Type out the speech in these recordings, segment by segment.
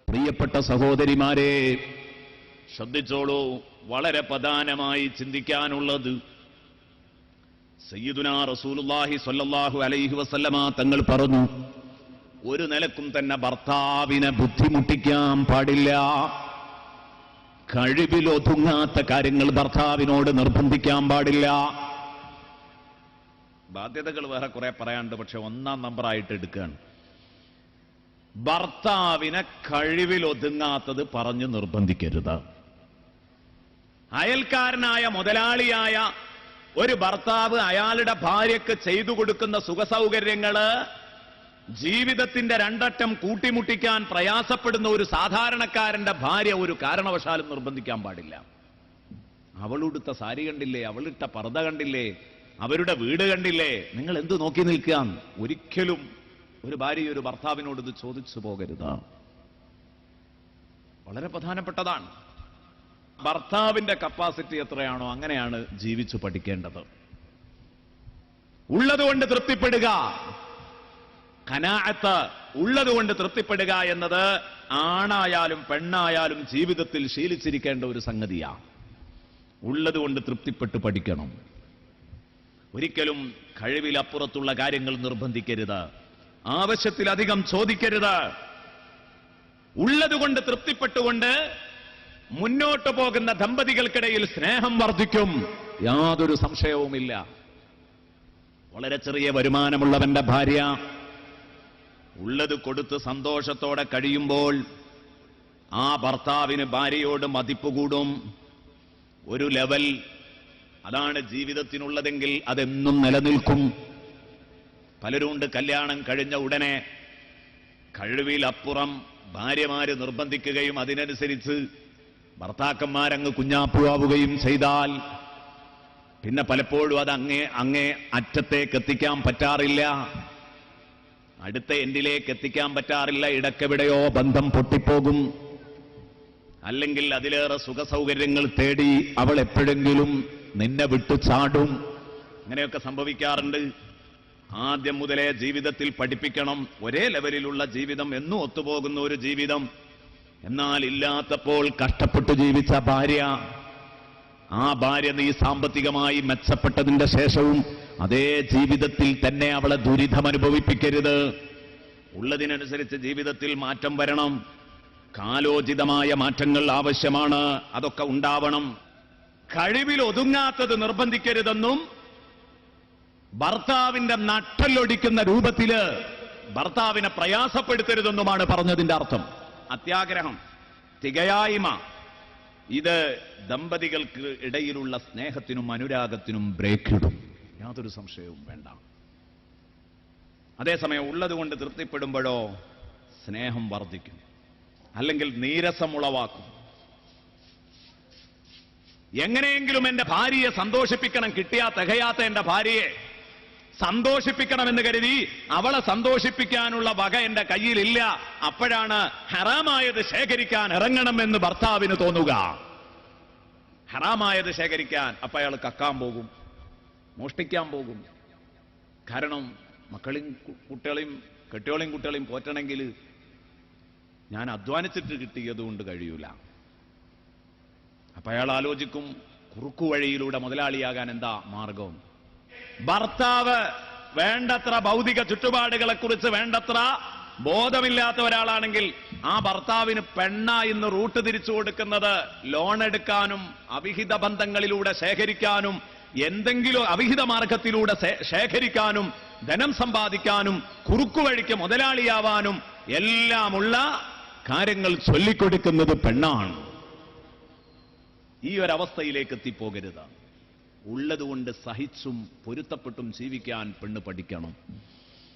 പ്രിയപ്പെട്ട സഹോദരിമാരെ, ശ്രദ്ധിച്ചോളൂ. വളരെ പ്രധാനമായി ചിന്തിക്കാനുള്ളത് സയ്യിദുനാ റസൂലുള്ളാഹി സ്വല്ലല്ലാഹു അലൈഹി വസല്ലമ തങ്ങൾ പറഞ്ഞു, ഒരു നിലക്കും തന്നെ ഭർത്താവിനെ ബുദ്ധിമുട്ടിക്കാൻ പാടില്ല. കഴിവിലൊതുങ്ങാത്ത കാര്യങ്ങൾ ഭർത്താവിനോട് നിർബന്ധിക്കാൻ പാടില്ല. ബാധ്യതകൾ വേറെ കുറെ പറയാനുണ്ട്, പക്ഷെ ഒന്നാം നമ്പറായിട്ട് എടുക്കുകയാണ്. ഭർത്താവിനെ കഴിവിലൊതുങ്ങാത്തത് പറഞ്ഞു നിർബന്ധിക്കരുത്. അയൽക്കാരനായ മുതലാളിയായ ഒരു ഭർത്താവ് അയാളുടെ ഭാര്യയ്ക്ക് ചെയ്തു കൊടുക്കുന്ന സുഖസൗകര്യങ്ങള് ജീവിതത്തിന്റെ രണ്ടറ്റം കൂട്ടിമുട്ടിക്കാൻ പ്രയാസപ്പെടുന്ന ഒരു സാധാരണക്കാരന്റെ ഭാര്യ ഒരു കാരണവശാലും നിർബന്ധിക്കാൻ പാടില്ല. അവളുടുത്ത സാരി കണ്ടില്ലേ, അവളിട്ട പർദ്ദ കണ്ടില്ലേ, അവരുടെ വീട് കണ്ടില്ലേ, നിങ്ങൾ എന്തു നോക്കി നിൽക്കാൻ? ഒരിക്കലും ഒരു ഭാര്യ ഒരു ഭർത്താവിനോട് ഇത് ചോദിച്ചു പോകരുത്. വളരെ പ്രധാനപ്പെട്ടതാണ്. ഭർത്താവിന്റെ കപ്പാസിറ്റി എത്രയാണോ അങ്ങനെയാണ് ജീവിച്ചു പഠിക്കേണ്ടത്. ഉള്ളതുകൊണ്ട് തൃപ്തിപ്പെടുക, ഖനാഅത്ത്, ഉള്ളതുകൊണ്ട് തൃപ്തിപ്പെടുക എന്നത് ആണായാലും പെണ്ണായാലും ജീവിതത്തിൽ ശീലിച്ചിരിക്കേണ്ട ഒരു സംഗതിയാണ്. ഉള്ളതുകൊണ്ട് തൃപ്തിപ്പെട്ട് പഠിക്കണം. ഒരിക്കലും കഴിവിലപ്പുറത്തുള്ള കാര്യങ്ങൾ നിർബന്ധിക്കരുത്. ആവശ്യത്തിലധികം ചോദിക്കരുത്. ഉള്ളതുകൊണ്ട് തൃപ്തിപ്പെട്ടുകൊണ്ട് മുന്നോട്ട് പോകുന്ന ദമ്പതികൾക്കിടയിൽ സ്നേഹം വർദ്ധിക്കും, യാതൊരു സംശയവുമില്ല. വളരെ ചെറിയ വരുമാനമുള്ളവന്റെ ഭാര്യ ഉള്ളത് കൊടുത്ത് സന്തോഷത്തോടെ കഴിയുമ്പോൾ ആ ഭർത്താവിന് ഭാര്യയോട് മതിപ്പ് കൂടും. ഒരു ലെവൽ, അതാണ് ജീവിതത്തിനുള്ളതെങ്കിൽ അതെന്നും നിലനിൽക്കും. പലരുണ്ട് കല്യാണം കഴിഞ്ഞ ഉടനെ കഴിവിലപ്പുറം ഭാര്യമാര് നിർബന്ധിക്കുകയും അതിനനുസരിച്ച് ഭർത്താക്കന്മാരങ്ങ് കുഞ്ഞാപ്പുവാവുകയും ചെയ്താൽ പിന്നെ പലപ്പോഴും അത് അങ്ങേ അറ്റത്തേക്ക് എത്തിക്കാൻ പറ്റാറില്ല, അടുത്ത എൻഡിലേക്ക് എത്തിക്കാൻ പറ്റാറില്ല. ഇടയ്ക്കെവിടെയോ ബന്ധം പൊട്ടിപ്പോകും. അല്ലെങ്കിൽ അതിലേറെ സുഖസൗകര്യങ്ങൾ തേടി അവൾ എപ്പോഴെങ്കിലും നിന്നെ വിട്ടു ചാടും. അങ്ങനെയൊക്കെ സംഭവിക്കാറുണ്ട്. ആദ്യം മുതലേ ജീവിതത്തിൽ പഠിപ്പിക്കണം. ഒരേ ലെവലിലുള്ള ജീവിതം, എന്നും ഒത്തുപോകുന്ന ഒരു ജീവിതം. എന്നാൽ ഇല്ലാത്തപ്പോൾ കഷ്ടപ്പെട്ടു ജീവിച്ച ഭാര്യ, ആ ഭാര്യ നീ സാമ്പത്തികമായി മെച്ചപ്പെട്ടതിന്റെ ശേഷവും അതേ ജീവിതത്തിൽ തന്നെ അവളെ ദുരിതം അനുഭവിപ്പിക്കരുത്. ഉള്ളതിനനുസരിച്ച് ജീവിതത്തിൽ മാറ്റം വരണം. കാലോചിതമായ മാറ്റങ്ങൾ ആവശ്യമാണ്. അതൊക്കെ ഉണ്ടാവണം. കഴിവിൽ ഒതുങ്ങാത്തത് നിർബന്ധിക്കരുതെന്നും ഭർത്താവിന്റെ നട്ടലൊടിക്കുന്ന രൂപത്തില് ഭർത്താവിനെ പ്രയാസപ്പെടുത്തരുതെന്നുമാണ് പറഞ്ഞതിന്റെ അർത്ഥം. അത്യാഗ്രഹം, തികയായ്മ, ഇത് ദമ്പതികൾക്ക് ഇടയിലുള്ള സ്നേഹത്തിനും അനുരാഗത്തിനും ബ്രേക്കിടും, യാതൊരു സംശയവും വേണ്ട. അതേസമയം ഉള്ളതുകൊണ്ട് തൃപ്തിപ്പെടുമ്പോഴോ സ്നേഹം വർദ്ധിക്കും, അല്ലെങ്കിൽ നീരസം ഉളവാക്കും. എങ്ങനെയെങ്കിലും എന്റെ ഭാര്യയെ സന്തോഷിപ്പിക്കണം, കിട്ടിയാ തികയാത്ത എന്റെ ഭാര്യയെ സന്തോഷിപ്പിക്കണമെന്ന് കരുതി അവളെ സന്തോഷിപ്പിക്കാനുള്ള വക എന്റെ കയ്യിലില്ല. അപ്പോഴാണ് ഹറാമായത് ശേഖരിക്കാൻ ഇറങ്ങണമെന്ന് ഭർത്താവിന് തോന്നുക. ഹറാമായത് ശേഖരിക്കാൻ അപ്പൊ അയാൾ കക്കാൻ പോകും, മോഷ്ടിക്കാൻ പോകും. കാരണം മക്കളെയും കുട്ടികളെയും കുട്ടികളെയും പോറ്റണമെങ്കിൽ ഞാൻ അധ്വാനിച്ചിട്ട് കിട്ടിയതുകൊണ്ട് കഴിയൂല. അപ്പൊ അയാൾ ആലോചിക്കും, കുറുക്കുവഴിയിലൂടെ മുതലാളിയാകാൻ എന്താ മാർഗം? ഭർത്താവ് വേണ്ടത്ര ഭൗതിക ചുറ്റുപാടുകളെക്കുറിച്ച് വേണ്ടത്ര ബോധമില്ലാത്ത ഒരാളാണെങ്കിൽ ആ ഭർത്താവിന് ഇന്ന് റൂട്ട് തിരിച്ചു കൊടുക്കുന്നത് ലോൺ എടുക്കാനും അവിഹിത ബന്ധങ്ങളിലൂടെ ശേഖരിക്കാനും എന്തെങ്കിലും അവിഹിത മാർഗത്തിലൂടെ ശേഖരിക്കാനും ധനം സമ്പാദിക്കാനും കുറുക്കുവഴിക്ക് മുതലാളിയാവാനും എല്ലാമുള്ള കാര്യങ്ങൾ ചൊല്ലിക്കൊടുക്കുന്നത് പെണ്ണാണ്. ഈ ഒരവസ്ഥയിലേക്ക് എത്തിപ്പോകരുത്. ഉള്ളതുകൊണ്ട് സഹിച്ചും പൊരുത്തപ്പെട്ടും ജീവിക്കാൻ പെണ്ണ് പഠിക്കണം.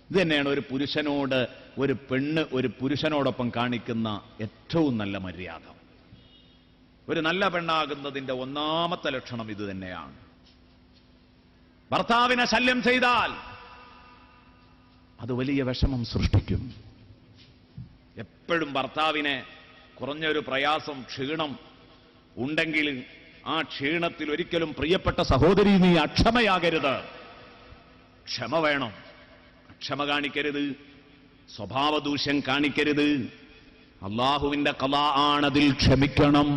ഇത് തന്നെയാണ് ഒരു പുരുഷനോട് ഒരു പെണ്ണ് ഒരു പുരുഷനോടൊപ്പം കാണിക്കുന്ന ഏറ്റവും നല്ല മര്യാദ. ഒരു നല്ല പെണ്ണാകുന്നതിന്റെ ഒന്നാമത്തെ ലക്ഷണം ഇത് തന്നെയാണ്. ഭർത്താവിനെ ശല്യം ചെയ്താൽ അത് വലിയ വിഷമം സൃഷ്ടിക്കും. എപ്പോഴും ഭർത്താവിനെ കുറഞ്ഞൊരു പ്രയാസം, ക്ഷീണം ഉണ്ടെങ്കിൽ ആ ക്ഷീണത്തിൽ ഒരിക്കലും പ്രിയപ്പെട്ട സഹോദരി നീ അക്ഷമയാകരുത്. ക്ഷമ വേണം. അക്ഷമ കാണിക്കരുത്, സ്വഭാവദൂഷ്യം കാണിക്കരുത്. അള്ളാഹുവിന്റെ ഖളാ ആണതിൽ ക്ഷമിക്കണം.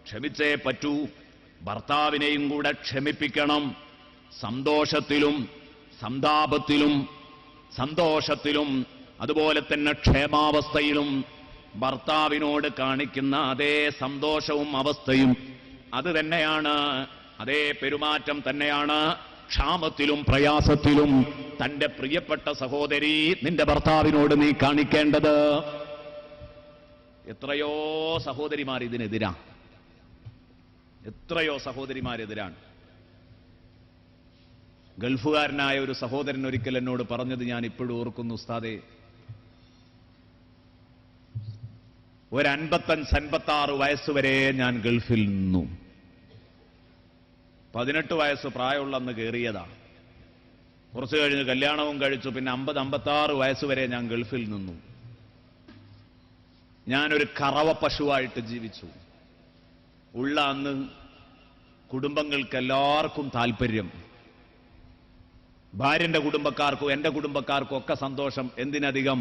ക്ഷമിച്ചേ പറ്റൂ. ഭർത്താവിനെയും കൂടെ ക്ഷമിപ്പിക്കണം. സന്തോഷത്തിലും സന്തോഷത്തിലും അതുപോലെ തന്നെ ക്ഷേമാവസ്ഥയിലും ഭർത്താവിനോട് കാണിക്കുന്ന അതേ സന്തോഷവും അവസ്ഥയും അത് തന്നെയാണ്, അതേ പെരുമാറ്റം തന്നെയാണ് ക്ഷാമത്തിലും പ്രയാസത്തിലും തന്റെ പ്രിയപ്പെട്ട സഹോദരി നിന്റെ ഭർത്താവിനോട് നീ കാണിക്കേണ്ടത്. എത്രയോ സഹോദരിമാർ ഇതിനെതിരാണ്, എത്രയോ സഹോദരിമാരെതിരാണ്. ഗൾഫുകാരനായ ഒരു സഹോദരൻ ഒരിക്കൽ എന്നോട് പറഞ്ഞത് ഞാൻ ഇപ്പോഴും ഓർക്കുന്നു. ഉസ്താദേ, ഒരു 55-56 വയസ്സുവരെ ഞാൻ ഗൾഫിൽ നിന്നു. 18 വയസ്സ് പ്രായമുള്ളന്ന് കയറിയതാ. കുറച്ചു കഴിഞ്ഞ് കല്യാണവും കഴിച്ചു. പിന്നെ 50-56 വയസ്സുവരെ ഞാൻ ഗൾഫിൽ നിന്നു. ഞാനൊരു കറവ പശുവായിട്ട് ജീവിച്ചു. ഉള്ള അന്ന് കുടുംബങ്ങൾക്ക് എല്ലാവർക്കും താല്പര്യം, ഭാര്യന്റെ കുടുംബക്കാർക്കും എന്റെ കുടുംബക്കാർക്കും ഒക്കെ സന്തോഷം. എന്തിനധികം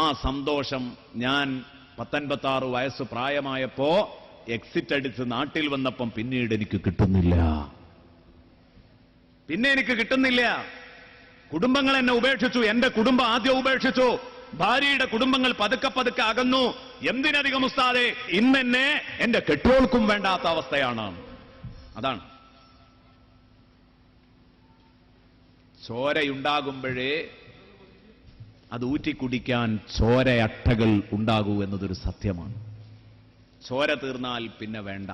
ആ സന്തോഷം ഞാൻ 19-56 വയസ്സ് പ്രായമായപ്പോ എക്സിറ്റ് അടിച്ച് നാട്ടിൽ വന്നപ്പം പിന്നീട് എനിക്ക് കിട്ടുന്നില്ല. കുടുംബങ്ങൾ എന്നെ ഉപേക്ഷിച്ചു. എന്റെ കുടുംബം ആദ്യം ഉപേക്ഷിച്ചു. ഭാര്യയുടെ കുടുംബങ്ങൾ പതുക്കെ പതുക്കെ അകന്നു. എന്തിനധികം ഉസ്താദേ, ഇന്നെന്നെ എന്റെ കെട്ടോൾക്കും വേണ്ടാത്ത അവസ്ഥയാണ്. അതാണ് ചോരയുണ്ടാകുമ്പോഴേ അത് ഊറ്റിക്കുടിക്കാൻ ചോരയട്ടകൾ ഉണ്ടാകൂ എന്നതൊരു സത്യമാണ്. ചോര തീർന്നാൽ പിന്നെ വേണ്ട.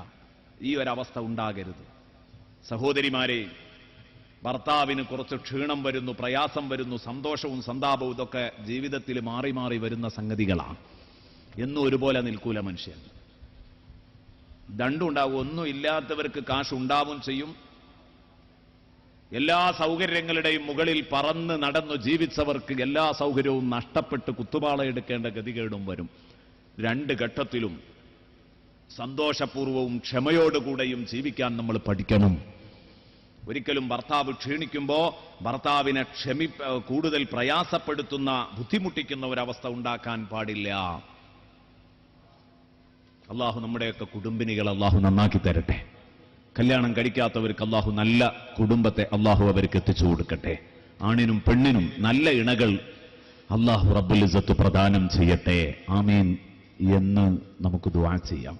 ഈ ഒരവസ്ഥ ഉണ്ടാകരുത്. സഹോദരിമാരെ, ഭർത്താവിന് കുറച്ച് ക്ഷീണം വരുന്നു, പ്രയാസം വരുന്നു, സന്തോഷവും സന്താപവും ഇതൊക്കെ ജീവിതത്തിൽ മാറി മാറി വരുന്ന സംഗതികളാണ്. എന്നും ഒരുപോലെ നിൽക്കൂല മനുഷ്യൻ. രണ്ടുണ്ടാവും. ഒന്നും ഇല്ലാത്തവർക്ക് കാശ് ഉണ്ടാവും ചെയ്യും. എല്ലാ സൗകര്യങ്ങളുടെയും മുകളിൽ പറന്ന് നടന്നു ജീവിച്ചവർക്ക് എല്ലാ സൗകര്യവും നഷ്ടപ്പെട്ട് കുത്തുപാളയെടുക്കേണ്ട ഗതികേടും വരും. രണ്ട് ഘട്ടത്തിലും സന്തോഷപൂർവവും ക്ഷമയോടുകൂടെയും ജീവിക്കാൻ നമ്മൾ പഠിക്കണം. ഒരിക്കലും ഭർത്താവ് ക്ഷീണിക്കുമ്പോ ഭർത്താവിനെ കൂടുതൽ പ്രയാസപ്പെടുത്തുന്ന, ബുദ്ധിമുട്ടിക്കുന്ന ഒരവസ്ഥ ഉണ്ടാക്കാൻ പാടില്ല. അള്ളാഹു നമ്മുടെയൊക്കെ കുടുംബിനികൾ അള്ളാഹു നന്നാക്കി തരട്ടെ. കല്യാണം കഴിക്കാത്തവർക്ക് അള്ളാഹു നല്ല കുടുംബത്തെ അള്ളാഹു അവർക്ക് എത്തിച്ചു കൊടുക്കട്ടെ. ആണിനും പെണ്ണിനും നല്ല ഇണകൾ അള്ളാഹു റബ്ബുൽ ഇസ്സത്ത് പ്രദാനം ചെയ്യട്ടെ. ആമീൻ എന്ന് നമുക്ക് ദുആ ചെയ്യാം.